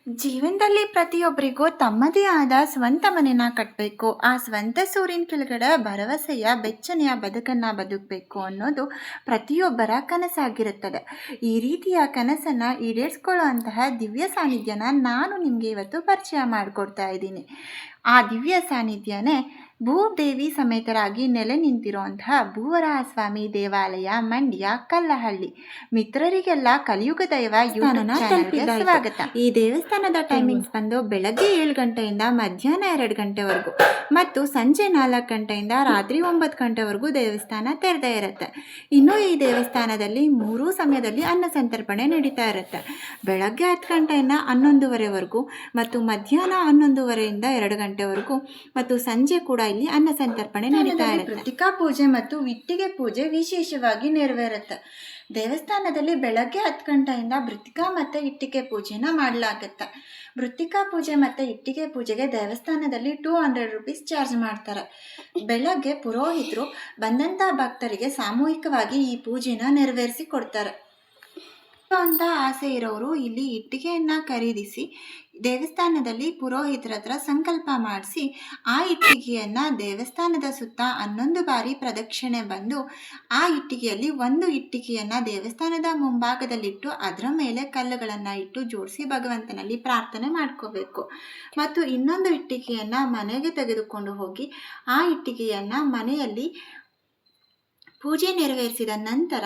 ಜೀವನದಲ್ಲಿ ಪ್ರತಿಯೊಬ್ಬರಿಗೂ ತಮ್ಮದೇ ಆದ ಸ್ವಂತ ಮನೆನ ಕಟ್ಟಬೇಕು, ಆ ಸ್ವಂತ ಸೂರಿನ ಕೆಳಗಡೆ ಭರವಸೆಯ ಬೆಚ್ಚನೆಯ ಬದುಕನ್ನು ಬದುಕಬೇಕು ಅನ್ನೋದು ಪ್ರತಿಯೊಬ್ಬರ ಕನಸಾಗಿರುತ್ತದೆ. ಈ ರೀತಿಯ ಕನಸನ್ನು ಈಡೇರಿಸ್ಕೊಳ್ಳುವಂತಹ ದಿವ್ಯ ಸಾನ್ನಿಧ್ಯನ ನಾನು ನಿಮಗೆ ಇವತ್ತು ಪರಿಚಯ ಮಾಡಿಕೊಡ್ತಾ ಇದ್ದೀನಿ. ಆ ದಿವ್ಯ ಸಾನ್ನಿಧ್ಯನೇ ಭೂದೇವಿ ಸಮೇತರಾಗಿ ನೆಲೆ ನಿಂತಿರುವಂತಹ ಭೂವರಾಹ ಸ್ವಾಮಿ ದೇವಾಲಯ, ಮಂಡ್ಯ, ಕಲ್ಲಹಳ್ಳಿ. ಮಿತ್ರರಿಗೆಲ್ಲ ಕಲಿಯುಗ ದೈವ ಯೂಟ್ಯೂಬ್ ಚಾನೆಲ್ಗೆ ಸ್ವಾಗತ. ಈ ದೇವಸ್ಥಾನದ ಟೈಮಿಂಗ್ಸ್ ಬಂದು ಬೆಳಗ್ಗೆ 7 ಗಂಟೆಯಿಂದ ಮಧ್ಯಾಹ್ನ 2 ಗಂಟೆವರೆಗೂ ಮತ್ತು ಸಂಜೆ 4 ಗಂಟೆಯಿಂದ ರಾತ್ರಿ 9 ಗಂಟೆವರೆಗೂ ದೇವಸ್ಥಾನ ತೆರೆದೇ ಇರುತ್ತೆ. ಇನ್ನು ಈ ದೇವಸ್ಥಾನದಲ್ಲಿ 3 ಸಮಯದಲ್ಲಿ ಅನ್ನ ಸಂತರ್ಪಣೆ ನಡೀತಾ ಇರುತ್ತೆ. ಬೆಳಗ್ಗೆ 10 ಗಂಟೆಯಿಂದ 11:30ವರೆಗೂ ಮತ್ತು ಮಧ್ಯಾಹ್ನ 11:30ರಿಂದ 2 ಗಂಟೆವರೆಗೂ ಮತ್ತು ಸಂಜೆ ಕೂಡ ಇಲ್ಲಿ ಅನ್ನ ಸಂತರ್ಪಣೆ ನಡೀತಾ ಇರುತ್ತೆ. ಮೃತ್ತಿಕಾ ಪೂಜೆ ಮತ್ತು ಇಟ್ಟಿಗೆ ಪೂಜೆ ವಿಶೇಷವಾಗಿ ನೆರವೇರುತ್ತೆ. ದೇವಸ್ಥಾನದಲ್ಲಿ ಬೆಳಗ್ಗೆ 10 ಗಂಟೆಯಿಂದ ಮೃತ್ತಿಕಾ ಮತ್ತು ಇಟ್ಟಿಗೆ ಪೂಜೆನ ಮಾಡಲಾಗುತ್ತೆ. ಮೃತ್ತಿಕಾ ಪೂಜೆ ಮತ್ತು ಇಟ್ಟಿಗೆ ಪೂಜೆಗೆ ದೇವಸ್ಥಾನದಲ್ಲಿ 200 ರೂಪೀಸ್ ಚಾರ್ಜ್ ಮಾಡ್ತಾರೆ. ಬೆಳಗ್ಗೆ ಪುರೋಹಿತರು ಬಂದಂಥ ಭಕ್ತರಿಗೆ ಸಾಮೂಹಿಕವಾಗಿ ಈ ಪೂಜೆನ ನೆರವೇರಿಸಿ ಕೊಡ್ತಾರೆ ಅಂತ ಆಸೆ ಇರೋರು ಇಲ್ಲಿ ಇಟ್ಟಿಗೆಯನ್ನು ಖರೀದಿಸಿ ದೇವಸ್ಥಾನದಲ್ಲಿ ಪುರೋಹಿತರ ಹತ್ರ ಸಂಕಲ್ಪ ಮಾಡಿಸಿ ಆ ಇಟ್ಟಿಗೆಯನ್ನು ದೇವಸ್ಥಾನದ ಸುತ್ತ 11 ಬಾರಿ ಪ್ರದಕ್ಷಿಣೆ ಬಂದು ಆ ಇಟ್ಟಿಗೆಯಲ್ಲಿ ಒಂದು ಇಟ್ಟಿಗೆಯನ್ನು ದೇವಸ್ಥಾನದ ಮುಂಭಾಗದಲ್ಲಿಟ್ಟು ಅದರ ಮೇಲೆ ಕಲ್ಲುಗಳನ್ನು ಇಟ್ಟು ಜೋಡಿಸಿ ಭಗವಂತನಲ್ಲಿ ಪ್ರಾರ್ಥನೆ ಮಾಡ್ಕೋಬೇಕು. ಮತ್ತು ಇನ್ನೊಂದು ಇಟ್ಟಿಗೆಯನ್ನು ಮನೆಗೆ ತೆಗೆದುಕೊಂಡು ಹೋಗಿ ಆ ಇಟ್ಟಿಗೆಯನ್ನು ಮನೆಯಲ್ಲಿ ಪೂಜೆ ನೆರವೇರಿಸಿದ ನಂತರ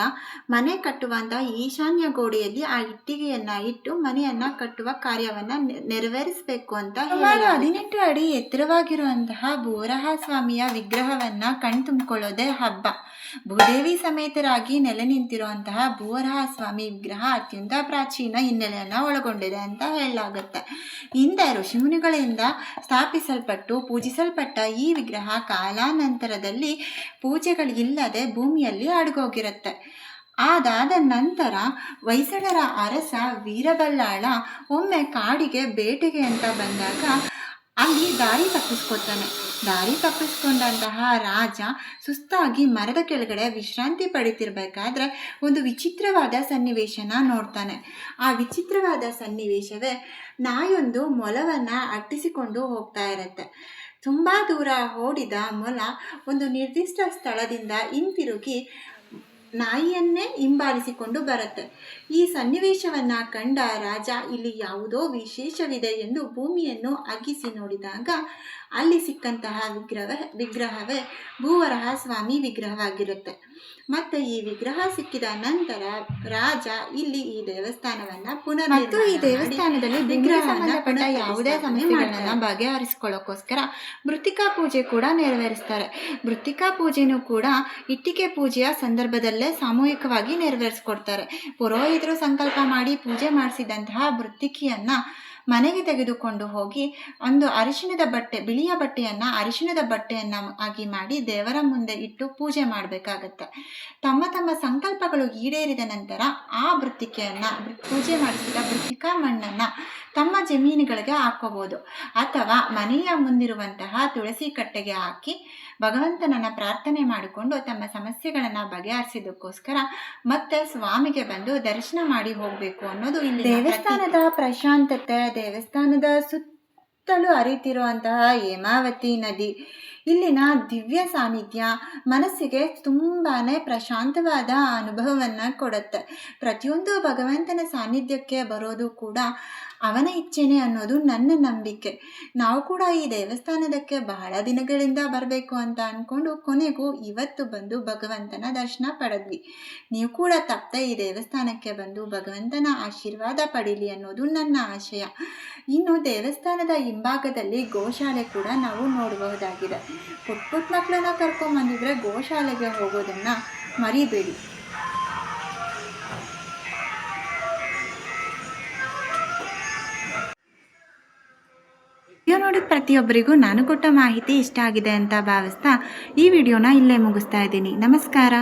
ಮನೆ ಕಟ್ಟುವಂಥ ಈಶಾನ್ಯ ಗೋಡೆಯಲ್ಲಿ ಆ ಇಟ್ಟಿಗೆಯನ್ನು ಇಟ್ಟು ಮನೆಯನ್ನು ಕಟ್ಟುವ ಕಾರ್ಯವನ್ನು ನೆರವೇರಿಸಬೇಕು ಅಂತ ಹೇಳಿ 18 ಅಡಿ ಎತ್ತರವಾಗಿರುವಂತಹ ಭೂವರಾಹ ಸ್ವಾಮಿಯ ವಿಗ್ರಹವನ್ನು ಕಣ್ತುಂಬಿಕೊಳ್ಳೋದೇ ಹಬ್ಬ. ಭೂದೇವಿ ಸಮೇತರಾಗಿ ನೆಲೆ ನಿಂತಿರುವಂತಹ ಭೂವರಾಹ ಸ್ವಾಮಿ ವಿಗ್ರಹ ಅತ್ಯಂತ ಪ್ರಾಚೀನ ಹಿನ್ನೆಲೆಯನ್ನು ಒಳಗೊಂಡಿದೆ ಅಂತ ಹೇಳಲಾಗುತ್ತೆ. ಹಿಂದೆ ಋಷಿಮುನಿಗಳಿಂದ ಸ್ಥಾಪಿಸಲ್ಪಟ್ಟು ಪೂಜಿಸಲ್ಪಟ್ಟ ಈ ವಿಗ್ರಹ ಕಾಲಾನಂತರದಲ್ಲಿ ಪೂಜೆಗಳಿಲ್ಲದೆ ಭೂಮಿಯಲ್ಲಿ ಅಡಗೋಗಿರುತ್ತೆ. ಅದಾದ ನಂತರ ಹೊಯ್ಸಳರ ಅರಸ ವೀರಬಲ್ಲಾಳ ಒಮ್ಮೆ ಕಾಡಿಗೆ ಬೇಟೆಗೆ ಅಂತ ಬಂದಾಗ ಅಲ್ಲಿ ದಾರಿ ತಪ್ಪಿಸ್ಕೊಂಡಂತಹ ರಾಜ ಸುಸ್ತಾಗಿ ಮರದ ಕೆಳಗಡೆ ವಿಶ್ರಾಂತಿ ಪಡಿತಿರ್ಬೇಕಾದ್ರೆ ಒಂದು ವಿಚಿತ್ರವಾದ ಸನ್ನಿವೇಶನ ನೋಡ್ತಾನೆ. ಆ ವಿಚಿತ್ರವಾದ ಸನ್ನಿವೇಶವೇ ನಾಯೊಂದು ಮೊಲವನ್ನು ಅಟ್ಟಿಸಿಕೊಂಡು ಹೋಗ್ತಾ ಇರುತ್ತೆ. ತುಂಬ ದೂರ ಓಡಿದ ಮೊಲ ಒಂದು ನಿರ್ದಿಷ್ಟ ಸ್ಥಳದಿಂದ ಹಿಂತಿರುಗಿ ನಾಯಿಯನ್ನೇ ಹಿಂಬಾಲಿಸಿಕೊಂಡು ಬರುತ್ತೆ. ಈ ಸನ್ನಿವೇಶವನ್ನು ಕಂಡ ರಾಜ ಇಲ್ಲಿ ಯಾವುದೋ ವಿಶೇಷವಿದೆ ಎಂದು ಭೂಮಿಯನ್ನು ಅಗ್ಗಿಸಿ ನೋಡಿದಾಗ ಅಲ್ಲಿ ಸಿಕ್ಕಂತಹ ವಿಗ್ರಹವೇ ಭೂವರಾಹ ಸ್ವಾಮಿ ವಿಗ್ರಹವಾಗಿರುತ್ತೆ. ಮತ್ತು ಈ ವಿಗ್ರಹ ಸಿಕ್ಕಿದ ನಂತರ ರಾಜ ಇಲ್ಲಿ ಈ ದೇವಸ್ಥಾನವನ್ನು ಪುನರ್ನಿರ್ಮಾಣ ಈ ದೇವಸ್ಥಾನದಲ್ಲಿ ವಿಗ್ರಹವನ್ನು ಯಾವುದೇ ಸಮಸ್ಯೆಗಳನ್ನ ಬಗೆಹರಿಸಿಕೊಳ್ಳೋಕ್ಕೋಸ್ಕರ ಮೃತ್ತಿಕಾ ಪೂಜೆ ಕೂಡ ನೆರವೇರಿಸ್ತಾರೆ. ಮೃತ್ತಿಕಾ ಪೂಜೆನೂ ಕೂಡ ಇಟ್ಟಿಗೆ ಪೂಜೆಯ ಸಂದರ್ಭದಲ್ಲೇ ಸಾಮೂಹಿಕವಾಗಿ ನೆರವೇರಿಸ್ಕೊಡ್ತಾರೆ. ಪುರೋಹಿತರು ಸಂಕಲ್ಪ ಮಾಡಿ ಪೂಜೆ ಮಾಡಿಸಿದಂತಹ ಮೃತ್ತಿಕೆಯನ್ನು ಮನೆಗೆ ತೆಗೆದುಕೊಂಡು ಹೋಗಿ ಒಂದು ಅರಿಶಿಣದ ಬಟ್ಟೆ, ಬಿಳಿಯ ಬಟ್ಟೆಯನ್ನು ಅರಿಶಿಣದ ಬಟ್ಟೆಯನ್ನು ಆಗಿ ಮಾಡಿ ದೇವರ ಮುಂದೆ ಇಟ್ಟು ಪೂಜೆ ಮಾಡಬೇಕಾಗತ್ತೆ. ತಮ್ಮ ತಮ್ಮ ಸಂಕಲ್ಪಗಳು ಈಡೇರಿದ ನಂತರ ಆ ಮೃತ್ತಿಕೆಯನ್ನು ಪೂಜೆ ಮಾಡಿಸಿದ ಮೃತ್ತಿಕಾ ಮಣ್ಣನ್ನು ತಮ್ಮ ಜಮೀನುಗಳಿಗೆ ಹಾಕೋಬೋದು ಅಥವಾ ಮನೆಯ ಮುಂದಿರುವಂತಹ ತುಳಸಿ ಕಟ್ಟೆಗೆ ಹಾಕಿ ಭಗವಂತನನ್ನು ಪ್ರಾರ್ಥನೆ ಮಾಡಿಕೊಂಡು ತಮ್ಮ ಸಮಸ್ಯೆಗಳನ್ನು ಬಗೆಹರಿಸಿದಕ್ಕೋಸ್ಕರ ಮತ್ತೆ ಸ್ವಾಮಿಗೆ ಬಂದು ದರ್ಶನ ಮಾಡಿ ಹೋಗಬೇಕು ಅನ್ನೋದು ಇಲ್ಲಿ ದೇವಸ್ಥಾನದ ಪ್ರಶಾಂತತೆ. ದೇವಸ್ಥಾನದ ಸುತ್ತಲೂ ಹರಿತಿರುವಂತಹ ಹೇಮಾವತಿ ನದಿ, ಇಲ್ಲಿನ ದಿವ್ಯ ಸಾನ್ನಿಧ್ಯ ಮನಸ್ಸಿಗೆ ತುಂಬಾ ಪ್ರಶಾಂತವಾದ ಅನುಭವವನ್ನು ಕೊಡುತ್ತೆ. ಪ್ರತಿಯೊಂದು ಭಗವಂತನ ಸಾನ್ನಿಧ್ಯಕ್ಕೆ ಬರೋದು ಕೂಡ ಅವನ ಇಚ್ಛೆನೆ ಅನ್ನೋದು ನನ್ನ ನಂಬಿಕೆ. ನಾವು ಕೂಡ ಈ ದೇವಸ್ಥಾನದಕ್ಕೆ ಬಹಳ ದಿನಗಳಿಂದ ಬರಬೇಕು ಅಂತ ಅಂದ್ಕೊಂಡು ಕೊನೆಗೂ ಇವತ್ತು ಬಂದು ಭಗವಂತನ ದರ್ಶನ ಪಡೆದ್ವಿ. ನೀವು ಕೂಡ ತಪ್ಪದೆ ಈ ದೇವಸ್ಥಾನಕ್ಕೆ ಬಂದು ಭಗವಂತನ ಆಶೀರ್ವಾದ ಪಡೀಲಿ ಅನ್ನೋದು ನನ್ನ ಆಶಯ. ಇನ್ನು ದೇವಸ್ಥಾನದ ಹಿಂಭಾಗದಲ್ಲಿ ಗೋಶಾಲೆ ಕೂಡ ನಾವು ನೋಡಬಹುದಾಗಿದೆ. ಪುಟ್ಟ ಮಕ್ಕಳನ್ನ ಕರ್ಕೊಂಡ್ಬಂದಿದ್ರೆ ಗೋಶಾಲೆಗೆ ಹೋಗೋದನ್ನು ಮರಿಬೇಡಿ. ವಿಡಿಯೋ ನೋಡಿದ ಪ್ರತಿಯೊಬ್ಬರಿಗೂ ನಾನು ಕೊಟ್ಟ ಮಾಹಿತಿ ಇಷ್ಟ ಆಗಿದೆ ಅಂತ ಭಾವಿಸ್ತಾ ಈ ವಿಡಿಯೋನ ಇಲ್ಲೇ ಮುಗಿಸ್ತಾ ಇದ್ದೀನಿ. ನಮಸ್ಕಾರ.